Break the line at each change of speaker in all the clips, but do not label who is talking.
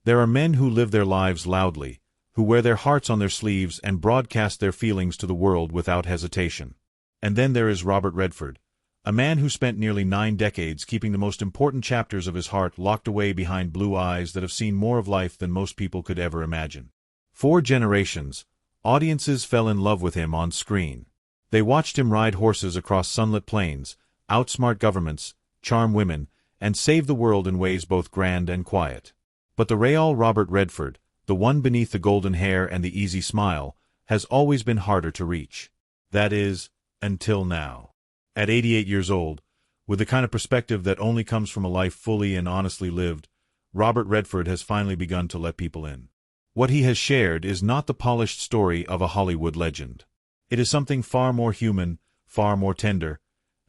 There are men who live their lives loudly, who wear their hearts on their sleeves and broadcast their feelings to the world without hesitation. And then there is Robert Redford, a man who spent nearly 9 decades keeping the most important chapters of his heart locked away behind blue eyes that have seen more of life than most people could ever imagine. 4 generations, audiences fell in love with him on screen. They watched him ride horses across sunlit plains, outsmart governments, charm women, and save the world in ways both grand and quiet. But the real Robert Redford, the one beneath the golden hair and the easy smile, has always been harder to reach. That is, until now. At 88 years old, with the kind of perspective that only comes from a life fully and honestly lived, Robert Redford has finally begun to let people in. What he has shared is not the polished story of a Hollywood legend. It is something far more human, far more tender,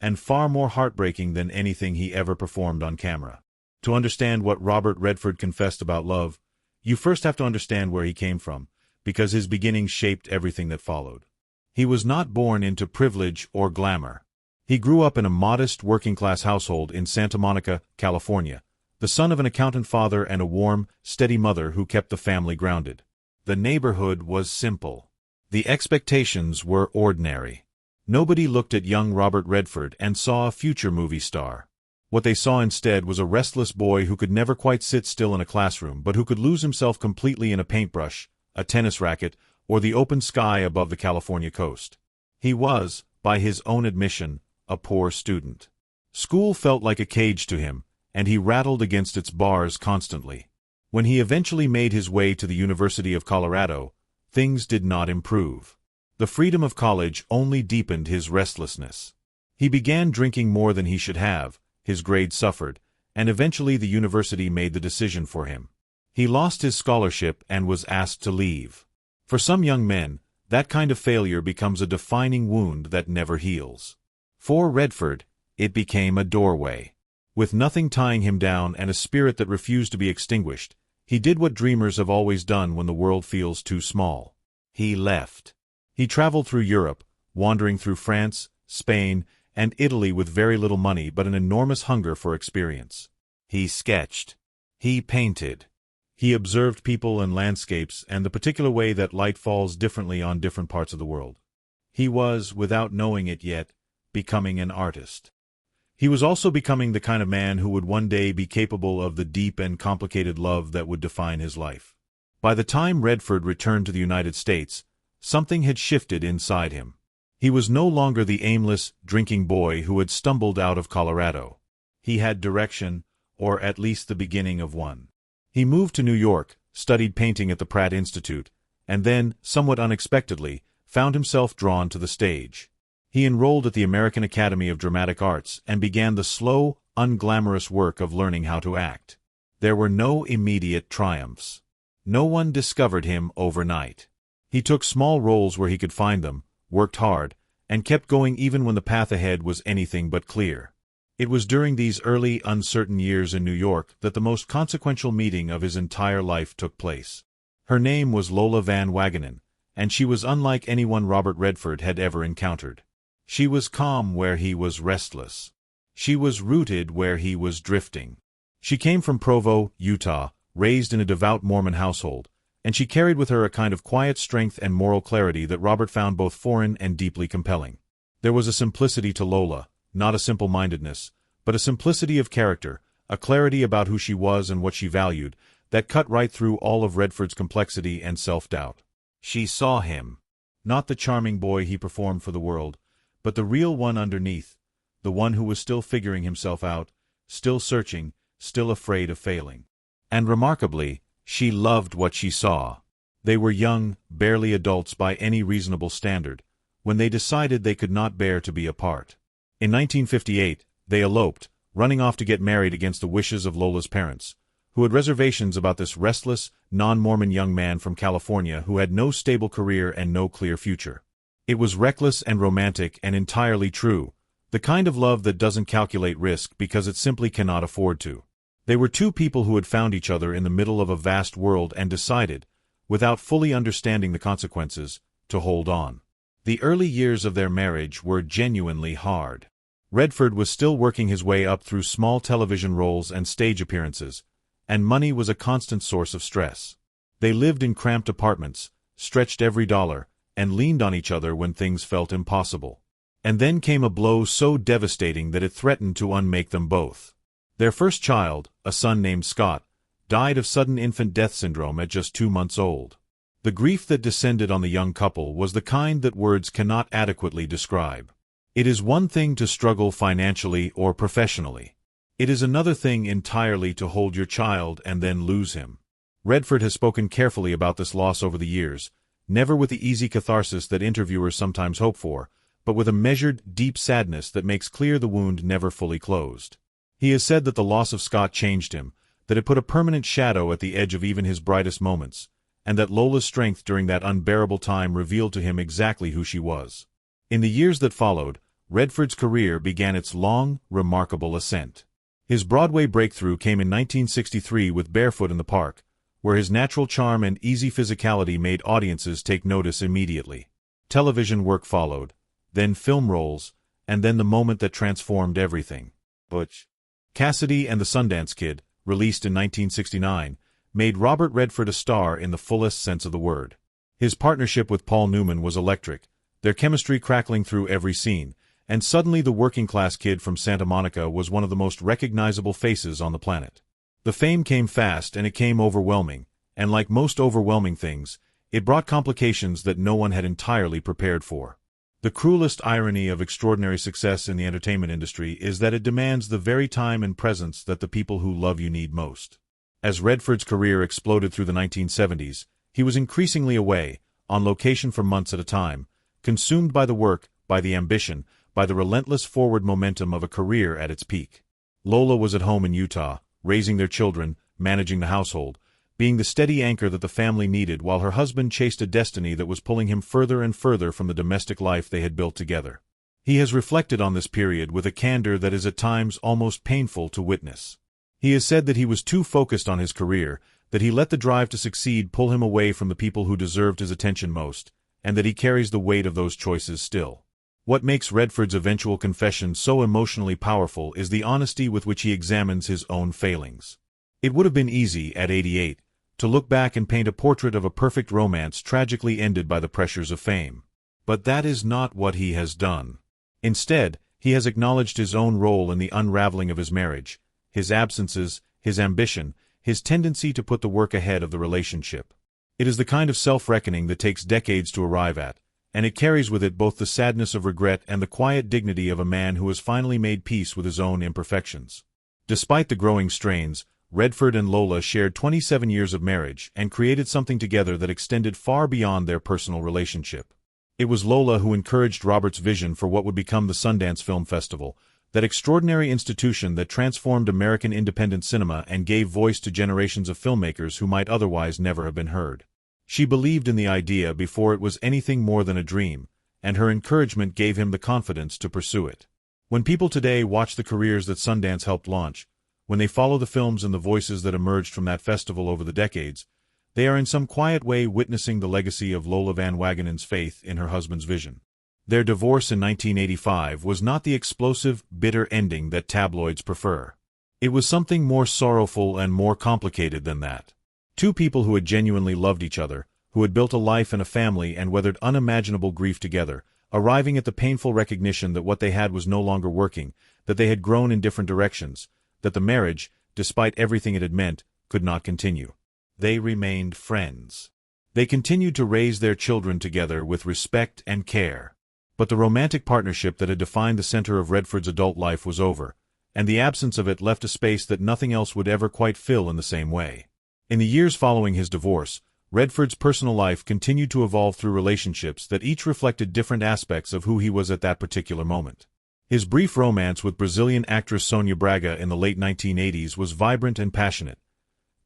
and far more heartbreaking than anything he ever performed on camera. To understand what Robert Redford confessed about love, you first have to understand where he came from, because his beginnings shaped everything that followed. He was not born into privilege or glamour. He grew up in a modest, working-class household in Santa Monica, California, the son of an accountant father and a warm, steady mother who kept the family grounded. The neighborhood was simple. The expectations were ordinary. Nobody looked at young Robert Redford and saw a future movie star. What they saw instead was a restless boy who could never quite sit still in a classroom but who could lose himself completely in a paintbrush, a tennis racket, or the open sky above the California coast. He was, by his own admission, a poor student. School felt like a cage to him, and he rattled against its bars constantly. When he eventually made his way to the University of Colorado, things did not improve. The freedom of college only deepened his restlessness. He began drinking more than he should have, his grades suffered, and eventually the university made the decision for him. He lost his scholarship and was asked to leave. For some young men, that kind of failure becomes a defining wound that never heals. For Redford, it became a doorway. With nothing tying him down and a spirit that refused to be extinguished, he did what dreamers have always done when the world feels too small. He left. He traveled through Europe, wandering through France, Spain, and Italy with very little money but an enormous hunger for experience. He sketched. He painted. He observed people and landscapes and the particular way that light falls differently on different parts of the world. He was, without knowing it yet, becoming an artist. He was also becoming the kind of man who would one day be capable of the deep and complicated love that would define his life. By the time Redford returned to the United States, something had shifted inside him. He was no longer the aimless, drinking boy who had stumbled out of Colorado. He had direction, or at least the beginning of one. He moved to New York, studied painting at the Pratt Institute, and then, somewhat unexpectedly, found himself drawn to the stage. He enrolled at the American Academy of Dramatic Arts and began the slow, unglamorous work of learning how to act. There were no immediate triumphs. No one discovered him overnight. He took small roles where he could find them, worked hard, and kept going even when the path ahead was anything but clear. It was during these early, uncertain years in New York that the most consequential meeting of his entire life took place. Her name was Lola Van Wagenen, and she was unlike anyone Robert Redford had ever encountered. She was calm where he was restless. She was rooted where he was drifting. She came from Provo, Utah, raised in a devout Mormon household, and she carried with her a kind of quiet strength and moral clarity that Robert found both foreign and deeply compelling. There was a simplicity to Lola, not a simple-mindedness, but a simplicity of character, a clarity about who she was and what she valued, that cut right through all of Redford's complexity and self-doubt. She saw him, not the charming boy he performed for the world, but the real one underneath, the one who was still figuring himself out, still searching, still afraid of failing. And remarkably, she loved what she saw. They were young, barely adults by any reasonable standard, when they decided they could not bear to be apart. In 1958, they eloped, running off to get married against the wishes of Lola's parents, who had reservations about this restless, non-Mormon young man from California who had no stable career and no clear future. It was reckless and romantic and entirely true, the kind of love that doesn't calculate risk because it simply cannot afford to. They were two people who had found each other in the middle of a vast world and decided, without fully understanding the consequences, to hold on. The early years of their marriage were genuinely hard. Redford was still working his way up through small television roles and stage appearances, and money was a constant source of stress. They lived in cramped apartments, stretched every dollar, and leaned on each other when things felt impossible. And then came a blow so devastating that it threatened to unmake them both. Their first child, a son named Scott, died of sudden infant death syndrome at just 2 months old. The grief that descended on the young couple was the kind that words cannot adequately describe. It is one thing to struggle financially or professionally. It is another thing entirely to hold your child and then lose him. Redford has spoken carefully about this loss over the years, never with the easy catharsis that interviewers sometimes hope for, but with a measured, deep sadness that makes clear the wound never fully closed. He has said that the loss of Scott changed him, that it put a permanent shadow at the edge of even his brightest moments, and that Lola's strength during that unbearable time revealed to him exactly who she was. In the years that followed, Redford's career began its long, remarkable ascent. His Broadway breakthrough came in 1963 with Barefoot in the Park, where his natural charm and easy physicality made audiences take notice immediately. Television work followed, then film roles, and then the moment that transformed everything. Butch Cassidy and the Sundance Kid, released in 1969, made Robert Redford a star in the fullest sense of the word. His partnership with Paul Newman was electric, their chemistry crackling through every scene, and suddenly the working-class kid from Santa Monica was one of the most recognizable faces on the planet. The fame came fast and it came overwhelming, and like most overwhelming things, it brought complications that no one had entirely prepared for. The cruelest irony of extraordinary success in the entertainment industry is that it demands the very time and presence that the people who love you need most. As Redford's career exploded through the 1970s, he was increasingly away, on location for months at a time, consumed by the work, by the ambition, by the relentless forward momentum of a career at its peak. Lola was at home in Utah, raising their children, managing the household, being the steady anchor that the family needed while her husband chased a destiny that was pulling him further and further from the domestic life they had built together. He has reflected on this period with a candor that is at times almost painful to witness. He has said that he was too focused on his career, that he let the drive to succeed pull him away from the people who deserved his attention most, and that he carries the weight of those choices still. What makes Redford's eventual confession so emotionally powerful is the honesty with which he examines his own failings. It would have been easy, at 88, to look back and paint a portrait of a perfect romance tragically ended by the pressures of fame. But that is not what he has done. Instead, he has acknowledged his own role in the unraveling of his marriage, his absences, his ambition, his tendency to put the work ahead of the relationship. It is the kind of self-reckoning that takes decades to arrive at, and it carries with it both the sadness of regret and the quiet dignity of a man who has finally made peace with his own imperfections. Despite the growing strains, Redford and Lola shared 27 years of marriage and created something together that extended far beyond their personal relationship. It was Lola who encouraged Robert's vision for what would become the Sundance Film Festival, that extraordinary institution that transformed American independent cinema and gave voice to generations of filmmakers who might otherwise never have been heard. She believed in the idea before it was anything more than a dream, and her encouragement gave him the confidence to pursue it. When people today watch the careers that Sundance helped launch, when they follow the films and the voices that emerged from that festival over the decades, they are in some quiet way witnessing the legacy of Lola Van Wagenen's faith in her husband's vision. Their divorce in 1985 was not the explosive, bitter ending that tabloids prefer. It was something more sorrowful and more complicated than that. Two people who had genuinely loved each other, who had built a life and a family and weathered unimaginable grief together, arriving at the painful recognition that what they had was no longer working, that they had grown in different directions, that the marriage, despite everything it had meant, could not continue. They remained friends. They continued to raise their children together with respect and care. But the romantic partnership that had defined the center of Redford's adult life was over, and the absence of it left a space that nothing else would ever quite fill in the same way. In the years following his divorce, Redford's personal life continued to evolve through relationships that each reflected different aspects of who he was at that particular moment. His brief romance with Brazilian actress Sônia Braga in the late 1980s was vibrant and passionate,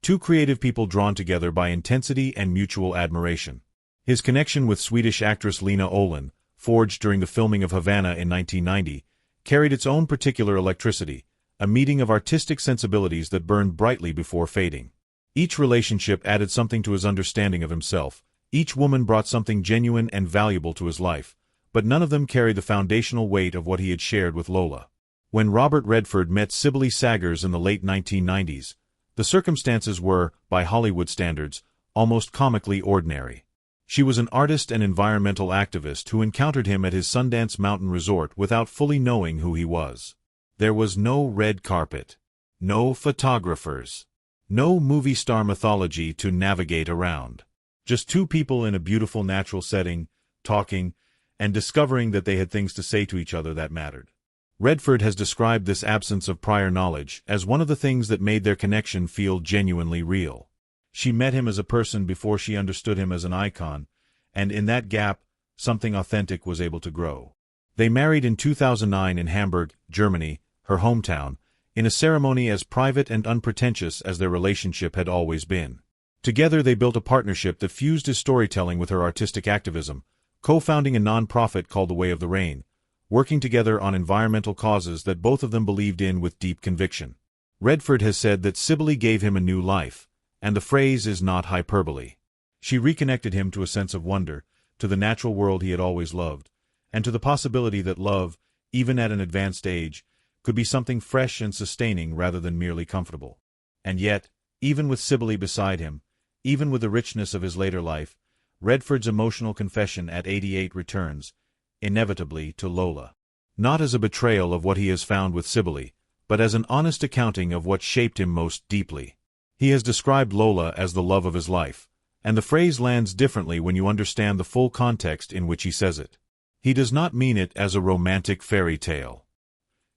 two creative people drawn together by intensity and mutual admiration. His connection with Swedish actress Lena Olin, forged during the filming of Havana in 1990, carried its own particular electricity, a meeting of artistic sensibilities that burned brightly before fading. Each relationship added something to his understanding of himself, each woman brought something genuine and valuable to his life, but none of them carried the foundational weight of what he had shared with Lola. When Robert Redford met Sibylle Szaggars in the late 1990s, The circumstances were, by Hollywood standards, almost comically ordinary. She was an artist and environmental activist who encountered him at his Sundance Mountain resort without fully knowing who he was. There was no red carpet, no photographers, no movie star mythology to navigate around. Just two people in a beautiful natural setting, talking, and discovering that they had things to say to each other that mattered. Redford has described this absence of prior knowledge as one of the things that made their connection feel genuinely real. She met him as a person before she understood him as an icon, and in that gap, something authentic was able to grow. They married in 2009 in Hamburg, Germany, her hometown, in a ceremony as private and unpretentious as their relationship had always been. Together they built a partnership that fused his storytelling with her artistic activism, co-founding a non-profit called The Way of the Rain, working together on environmental causes that both of them believed in with deep conviction. Redford has said that Sibylle gave him a new life, and the phrase is not hyperbole. She reconnected him to a sense of wonder, to the natural world he had always loved, and to the possibility that love, even at an advanced age, could be something fresh and sustaining rather than merely comfortable. And yet, even with Sibylle beside him, even with the richness of his later life, Redford's emotional confession at 88 returns, inevitably, to Lola. Not as a betrayal of what he has found with Sibylle, but as an honest accounting of what shaped him most deeply. He has described Lola as the love of his life, and the phrase lands differently when you understand the full context in which he says it. He does not mean it as a romantic fairy tale.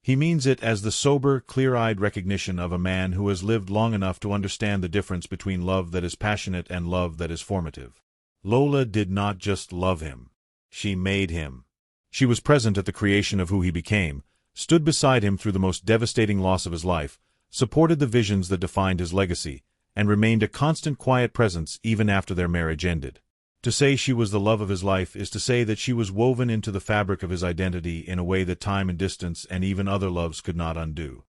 He means it as the sober, clear-eyed recognition of a man who has lived long enough to understand the difference between love that is passionate and love that is formative. Lola did not just love him. She made him. She was present at the creation of who he became, stood beside him through the most devastating loss of his life, supported the visions that defined his legacy, and remained a constant quiet presence even after their marriage ended. To say she was the love of his life is to say that she was woven into the fabric of his identity in a way that time and distance and even other loves could not undo.